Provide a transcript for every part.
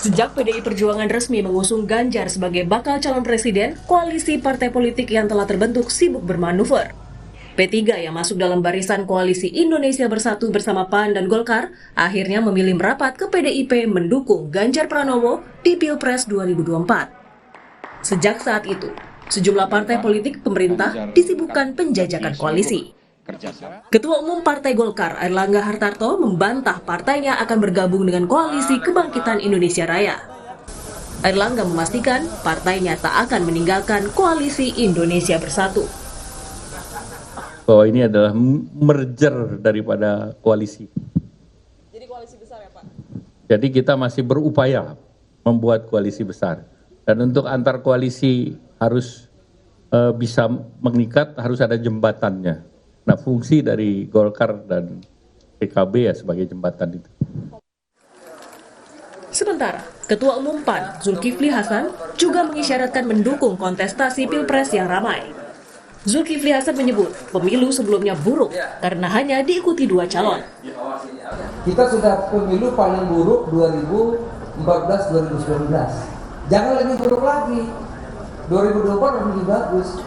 Sejak PDI Perjuangan resmi mengusung Ganjar sebagai bakal calon presiden, koalisi partai politik yang telah terbentuk sibuk bermanuver. P3 yang masuk dalam barisan koalisi Indonesia Bersatu bersama PAN dan Golkar akhirnya memilih merapat ke PDIP mendukung Ganjar Pranowo di Pilpres 2024. Sejak saat itu, sejumlah partai politik pemerintah disibukkan penjajakan koalisi. Ketua Umum Partai Golkar Airlangga Hartarto membantah partainya akan bergabung dengan Koalisi Kebangkitan Indonesia Raya. Airlangga memastikan partainya tak akan meninggalkan Koalisi Indonesia Bersatu. Bahwa ini adalah merger daripada koalisi. Jadi koalisi besar ya Pak? Jadi kita masih berupaya membuat koalisi besar. Dan untuk antar koalisi harus bisa mengikat, harus ada jembatannya. Nah, fungsi dari Golkar dan PKB ya sebagai jembatan itu. Sementara, Ketua Umum PAN Zulkifli Hasan juga mengisyaratkan mendukung kontestasi Pilpres yang ramai. Zulkifli Hasan menyebut pemilu sebelumnya buruk karena hanya diikuti dua calon. Kita sudah pemilu paling buruk 2014-2019. Jangan lagi buruk lagi. 2024 lebih bagus.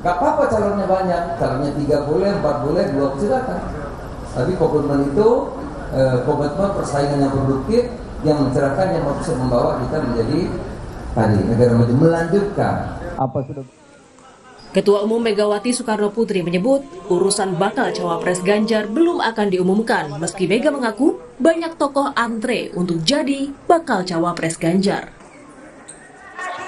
Gak apa-apa calonnya banyak, calonnya 3 boleh, 4 boleh, 2 silakan. Tapi komitmen itu, komitmen persaingan yang produktif, yang mencerahkan, yang bisa membawa kita menjadi negara maju, melanjutkan apa sudah. Ketua Umum Megawati Soekarno Putri menyebut urusan bakal cawapres Ganjar belum akan diumumkan meski Mega mengaku banyak tokoh antre untuk jadi bakal cawapres Ganjar.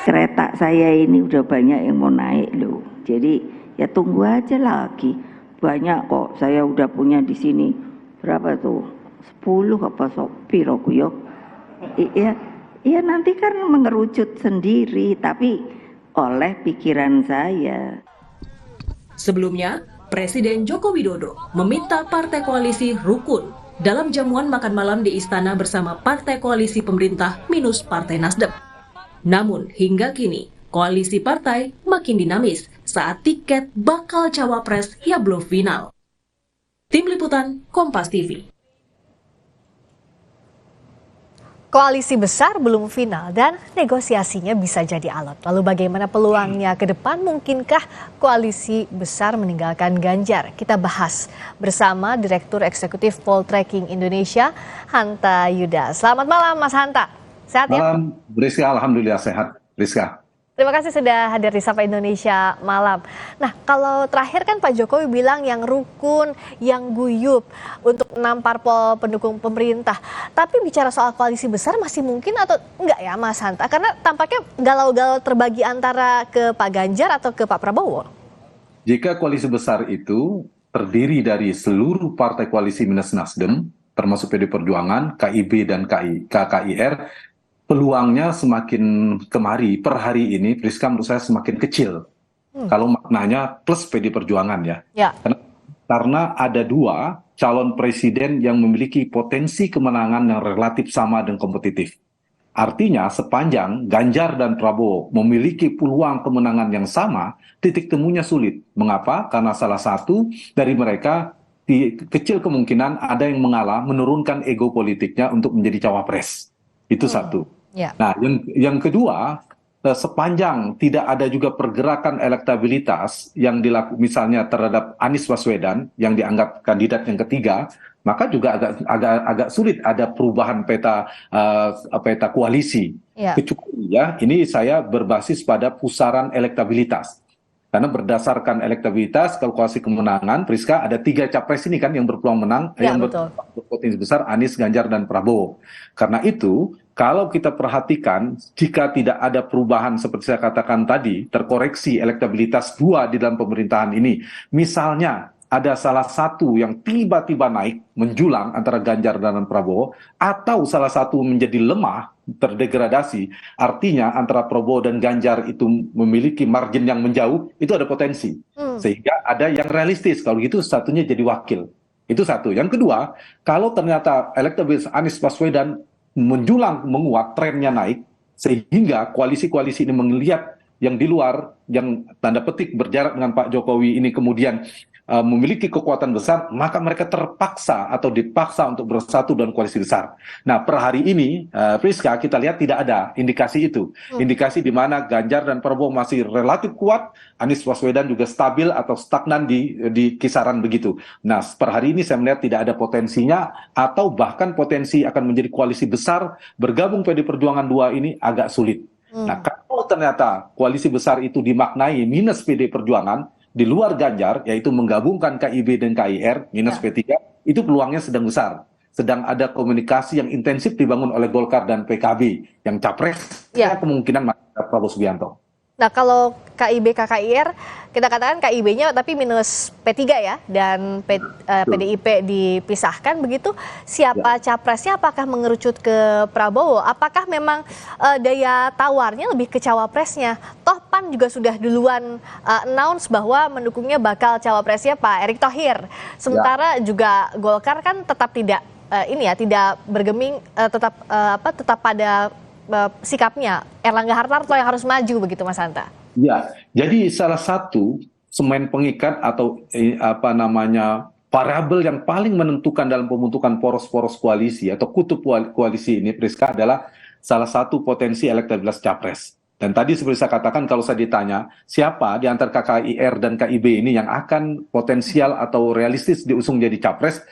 Kereta saya ini udah banyak yang mau naik loh. Jadi ya tunggu aja lagi. Banyak kok, saya udah punya di sini. Berapa tuh? 10 apa piro yo? Iya nanti kan mengerucut sendiri, tapi oleh pikiran saya. Sebelumnya, Presiden Joko Widodo meminta partai koalisi rukun dalam jamuan makan malam di istana bersama partai koalisi pemerintah minus Partai Nasdem. Namun hingga kini, koalisi partai makin dinamis saat tiket bakal cawapres ya belum final. Tim Liputan Kompas TV. Koalisi besar belum final dan negosiasinya bisa jadi alot. Lalu bagaimana peluangnya ke depan? Mungkinkah koalisi besar meninggalkan Ganjar? Kita bahas bersama Direktur Eksekutif Poltreking Indonesia, Hanta Yuda. Selamat malam Mas Hanta. Sehat ya? Malam, Rizka. Alhamdulillah sehat, Rizka. Terima kasih sudah hadir di Sapa Indonesia Malam. Nah, kalau terakhir kan Pak Jokowi bilang yang rukun, yang guyup untuk 6 parpol pendukung pemerintah. Tapi bicara soal koalisi besar masih mungkin atau enggak ya Mas Hanta? Karena tampaknya galau-galau terbagi antara ke Pak Ganjar atau ke Pak Prabowo. Jika koalisi besar itu terdiri dari seluruh partai koalisi minus Nasdem, termasuk PD Perjuangan, KIB dan KKIR, peluangnya semakin kemari per hari ini, Priska menurut saya semakin kecil. Kalau maknanya plus PD Perjuangan ya. Karena ada 2 calon presiden yang memiliki potensi kemenangan yang relatif sama dan kompetitif. Artinya sepanjang Ganjar dan Prabowo memiliki peluang kemenangan yang sama, titik temunya sulit. Mengapa? Karena salah satu dari mereka kecil kemungkinan ada yang mengalah, menurunkan ego politiknya untuk menjadi cawapres. Itu satu. Nah, yang kedua, sepanjang tidak ada juga pergerakan elektabilitas yang dilakukan misalnya terhadap Anies Baswedan yang dianggap kandidat yang ketiga, maka juga agak sulit ada perubahan peta koalisi. Kecuali ya, ini saya berbasis pada pusaran elektabilitas. Karena berdasarkan elektabilitas, kalkulasi kemenangan, Priska ada 3 capres ini kan yang berpeluang menang, yang berpotensi besar, Anies, Ganjar, dan Prabowo. Karena itu, kalau kita perhatikan, jika tidak ada perubahan seperti saya katakan tadi, terkoreksi elektabilitas 2 di dalam pemerintahan ini, misalnya ada salah satu yang tiba-tiba naik, menjulang antara Ganjar dan Prabowo, atau salah satu menjadi lemah, terdegradasi, artinya antara Prabowo dan Ganjar itu memiliki margin yang menjauh, itu ada potensi. Sehingga ada yang realistis, kalau gitu satunya jadi wakil. Itu satu. Yang kedua, kalau ternyata elektabilitas Anies Baswedan menjulang, menguat, trennya naik, sehingga koalisi-koalisi ini melihat yang di luar, yang tanda petik berjarak dengan Pak Jokowi ini kemudian memiliki kekuatan besar, maka mereka terpaksa atau dipaksa untuk bersatu dalam koalisi besar. Nah, per hari ini, Priska, kita lihat tidak ada indikasi itu. Indikasi di mana Ganjar dan Prabowo masih relatif kuat, Anies Baswedan juga stabil atau stagnan di kisaran begitu. Nah, per hari ini saya melihat tidak ada potensinya, atau bahkan potensi akan menjadi koalisi besar, bergabung PD Perjuangan 2 ini agak sulit. Nah, kalau ternyata koalisi besar itu dimaknai minus PD Perjuangan, di luar Ganjar, yaitu menggabungkan KIB dan KIR, minus P3, itu peluangnya sedang besar. Sedang ada komunikasi yang intensif dibangun oleh Golkar dan PKB, yang capres kemungkinan Prabowo Subianto. Nah, kalau KIB, KKIR, kita katakan KIB-nya tapi minus P3 ya, dan PDIP dipisahkan begitu. Siapa capresnya, apakah mengerucut ke Prabowo? Apakah memang daya tawarnya lebih ke cawapresnya? Toh PAN juga sudah duluan announce bahwa mendukungnya bakal cawapresnya Pak Erick Thohir. Sementara juga Golkar kan tetap tidak tidak bergeming, tetap pada sikapnya Erlangga Hartarto yang harus maju begitu, Mas Hanta. Ya, jadi salah satu semen pengikat atau variabel yang paling menentukan dalam pembentukan poros-poros koalisi atau kutub koalisi ini, Priska, adalah salah satu potensi elektabilitas capres. Dan tadi seperti saya katakan, kalau saya ditanya siapa di antara KKIR dan KIB ini yang akan potensial atau realistis diusung jadi capres,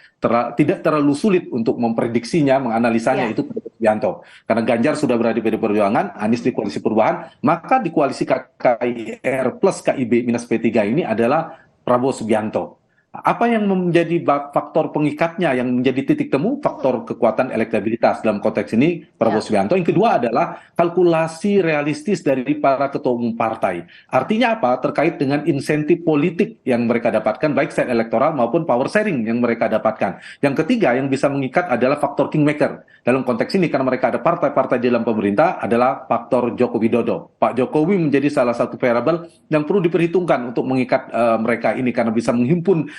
tidak terlalu sulit untuk memprediksinya, menganalisanya, itu Prabowo Subianto. Karena Ganjar sudah berada di PD Perjuangan, Anies di Koalisi Perubahan, maka di koalisi KKIR plus KIB minus P3 ini adalah Prabowo Subianto. Apa yang menjadi faktor pengikatnya, yang menjadi titik temu, faktor kekuatan elektabilitas dalam konteks ini Prabowo Subianto. Yang kedua adalah kalkulasi realistis dari para ketua umum partai. Artinya apa? Terkait dengan insentif politik yang mereka dapatkan, baik secara elektoral maupun power sharing yang mereka dapatkan. Yang ketiga yang bisa mengikat adalah faktor kingmaker. Dalam konteks ini, karena mereka ada partai-partai di dalam pemerintah, adalah faktor Joko Widodo. Pak Jokowi menjadi salah satu variabel yang perlu diperhitungkan untuk mengikat mereka ini, karena bisa menghimpun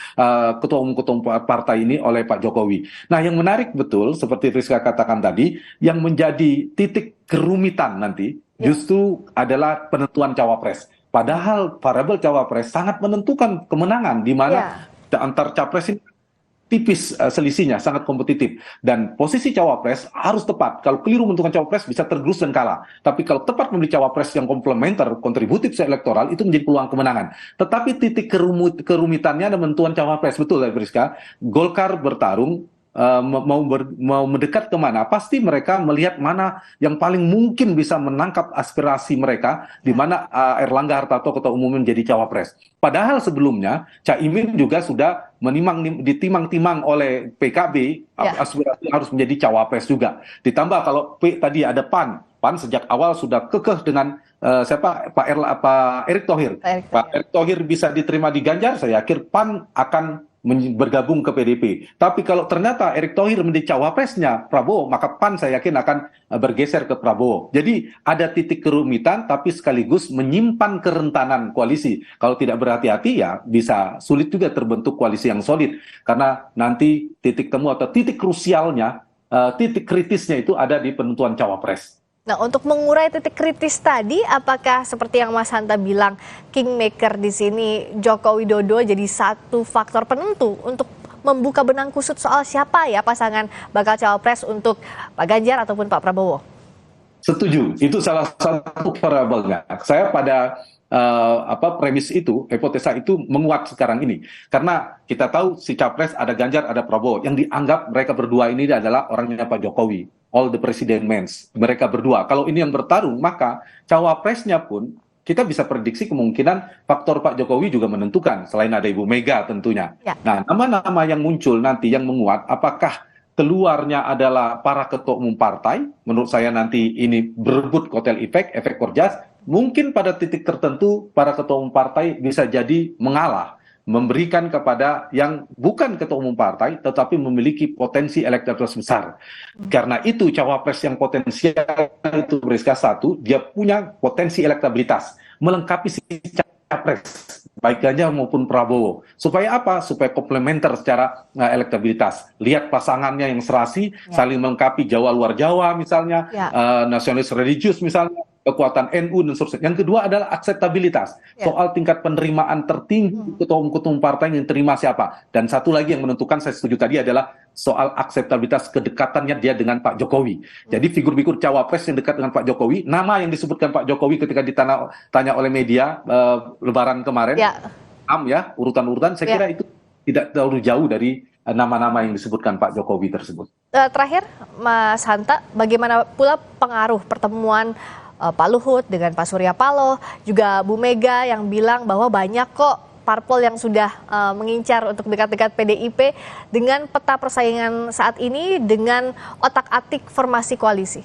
ketua umum partai ini oleh Pak Jokowi. Nah, yang menarik betul, seperti Rizka katakan tadi, yang menjadi titik kerumitan nanti justru adalah penentuan cawapres. Padahal variabel cawapres sangat menentukan kemenangan, di mana antar capres ini tipis selisihnya, sangat kompetitif. Dan posisi cawapres harus tepat. Kalau keliru menentukan cawapres bisa tergerus dan kalah. Tapi kalau tepat memilih cawapres yang komplementer, kontributif elektoral, itu menjadi peluang kemenangan. Tetapi titik kerumitannya adalah menentuan cawapres. Betul, Friska. Golkar bertarung, mau mendekat kemana, pasti mereka melihat mana yang paling mungkin bisa menangkap aspirasi mereka, di mana Erlangga Hartarto ketua umum menjadi cawapres. Padahal sebelumnya Caimin juga sudah ditimang-timang oleh PKB, aspirasi harus menjadi cawapres juga. Ditambah kalau tadi ada PAN sejak awal sudah kekeh dengan Pak Erick Thohir. Pak Erick Thohir bisa diterima di Ganjar, saya yakin PAN akan bergabung ke PDP. Tapi kalau ternyata Erick Thohir menjadi cawapresnya Prabowo, maka PAN saya yakin akan bergeser ke Prabowo. Jadi ada titik kerumitan, tapi sekaligus menyimpan kerentanan koalisi. Kalau tidak berhati-hati, ya bisa sulit juga terbentuk koalisi yang solid. Karena nanti titik temu atau titik krusialnya, titik kritisnya itu ada di penentuan cawapres. Nah, untuk mengurai titik kritis tadi, apakah seperti yang Mas Hanta bilang, kingmaker di sini Joko Widodo jadi satu faktor penentu untuk membuka benang kusut soal siapa ya pasangan bakal cawapres untuk Pak Ganjar ataupun Pak Prabowo? Setuju, itu salah satu variabelnya. Saya pada premis itu, hipotesa itu menguat sekarang ini. Karena kita tahu si capres ada Ganjar, ada Prabowo. Yang dianggap mereka berdua ini adalah orangnya Pak Jokowi. All the president mens, mereka berdua. Kalau ini yang bertarung, maka cawapresnya pun kita bisa prediksi kemungkinan faktor Pak Jokowi juga menentukan, selain ada Ibu Mega tentunya. Nah, nama-nama yang muncul nanti yang menguat, apakah keluarnya adalah para ketua umum partai? Menurut saya nanti ini berebut kotel efek korjas. Mungkin pada titik tertentu para ketua umum partai bisa jadi mengalah, memberikan kepada yang bukan ketua umum partai tetapi memiliki potensi elektabilitas besar. Karena itu cawapres yang potensial itu Rizka, satu, dia punya potensi elektabilitas melengkapi si capres baik Ganjar maupun Prabowo. Supaya apa? Supaya komplementer secara elektabilitas. Lihat pasangannya yang serasi, saling melengkapi, Jawa luar Jawa misalnya, nasionalis religius misalnya, kekuatan NU dan seterusnya. Yang kedua adalah akseptabilitas. Soal tingkat penerimaan tertinggi ketua umum partai yang terima siapa. Dan satu lagi yang menentukan, saya setuju tadi, adalah soal akseptabilitas kedekatannya dia dengan Pak Jokowi. Jadi figur-figur cawapres yang dekat dengan Pak Jokowi, nama yang disebutkan Pak Jokowi ketika ditanya oleh media Lebaran kemarin, urutan-urutan, saya kira itu tidak terlalu jauh dari nama-nama yang disebutkan Pak Jokowi tersebut. Terakhir, Mas Hanta, bagaimana pula pengaruh pertemuan Pak Luhut dengan Pak Surya Paloh, juga Bu Mega yang bilang bahwa banyak kok parpol yang sudah mengincar untuk dekat-dekat PDIP dengan peta persaingan saat ini dengan otak-atik formasi koalisi?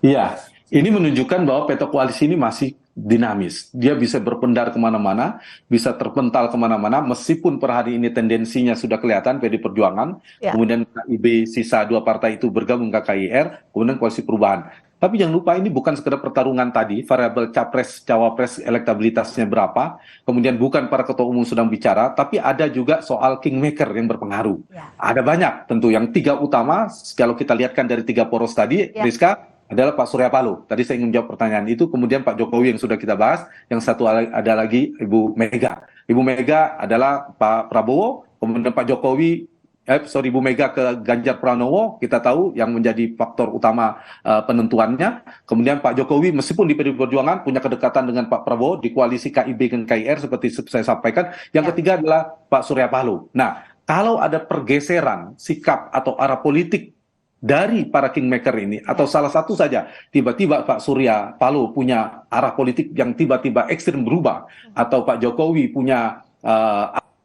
Iya, ini menunjukkan bahwa peta koalisi ini masih dinamis. Dia bisa berpendar kemana-mana, bisa terpental kemana-mana, meskipun per hari ini tendensinya sudah kelihatan PD Perjuangan, kemudian KIB, sisa 2 partai itu bergabung ke KIR, kemudian Koalisi Perubahan. Tapi jangan lupa ini bukan sekedar pertarungan tadi, variabel capres, cawapres, elektabilitasnya berapa, kemudian bukan para ketua umum sedang bicara, tapi ada juga soal kingmaker yang berpengaruh. Ada banyak, tentu yang 3 utama, kalau kita lihatkan dari 3 poros tadi, Rizka, adalah Pak Surya Paloh. Tadi saya ingin menjawab pertanyaan itu, kemudian Pak Jokowi yang sudah kita bahas, yang satu ada lagi Ibu Mega. Ibu Mega adalah Pak Prabowo, kemudian Pak Jokowi, Ibu Mega ke Ganjar Pranowo, kita tahu yang menjadi faktor utama penentuannya. Kemudian Pak Jokowi meskipun di PDI Perjuangan punya kedekatan dengan Pak Prabowo di koalisi KIB dan KIR seperti saya sampaikan. Yang ketiga adalah Pak Surya Paloh. Nah, kalau ada pergeseran sikap atau arah politik dari para kingmaker ini, atau salah satu saja, tiba-tiba Pak Surya Paloh punya arah politik yang tiba-tiba ekstrim berubah, atau Pak Jokowi punya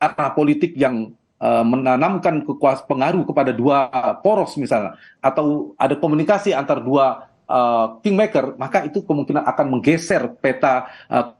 arah politik yang menanamkan pengaruh kepada 2 poros misalnya, atau ada komunikasi antar 2 kingmaker, maka itu kemungkinan akan menggeser peta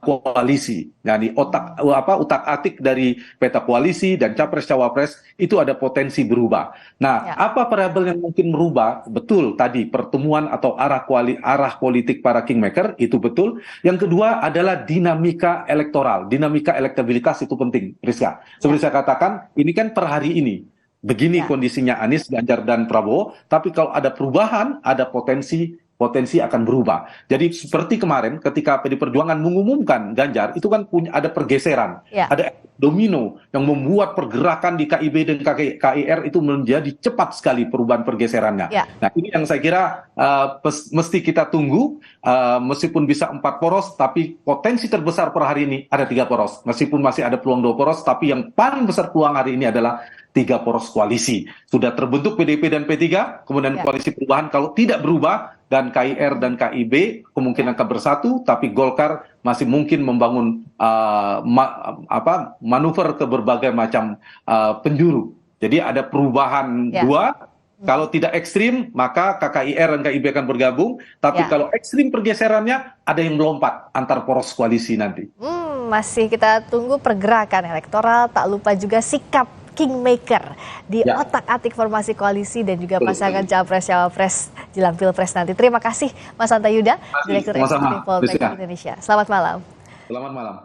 koalisi. Yani utak-atik dari peta koalisi dan capres-cawapres itu ada potensi berubah. Nah, apa variabel yang mungkin merubah? Betul tadi pertemuan atau arah politik para kingmaker itu betul. Yang kedua adalah dinamika elektoral, dinamika elektabilitas itu penting, Rizka. Seperti saya katakan, ini kan per hari ini. Begini kondisinya Anies, Ganjar, dan Prabowo, tapi kalau ada perubahan, ada potensi akan berubah. Jadi seperti kemarin ketika PD Perjuangan mengumumkan Ganjar, itu kan ada pergeseran, ada domino yang membuat pergerakan di KIB dan KIR itu menjadi cepat sekali perubahan pergeserannya. Nah, ini yang saya kira mesti kita tunggu, meskipun bisa 4 poros, tapi potensi terbesar per hari ini ada 3 poros. Meskipun masih ada peluang 2 poros, tapi yang paling besar peluang hari ini adalah 3 poros koalisi. Sudah terbentuk PDIP dan P3, kemudian Koalisi Perubahan kalau tidak berubah, dan KIR dan KIB kemungkinan akan bersatu, tapi Golkar masih mungkin membangun manuver ke berbagai macam penjuru. Jadi ada perubahan 2, kalau tidak ekstrim maka KKIR dan KIB akan bergabung, tapi kalau ekstrim pergeserannya ada yang melompat antar poros koalisi nanti. Masih kita tunggu pergerakan elektoral, tak lupa juga sikap kingmaker di otak-atik formasi koalisi dan juga pasangan capres-cawapres jelang Pilpres nanti. Terima kasih Mas Hanta Yuda, Direktur Eksekutif Poltreking Indonesia. Selamat malam. Selamat malam.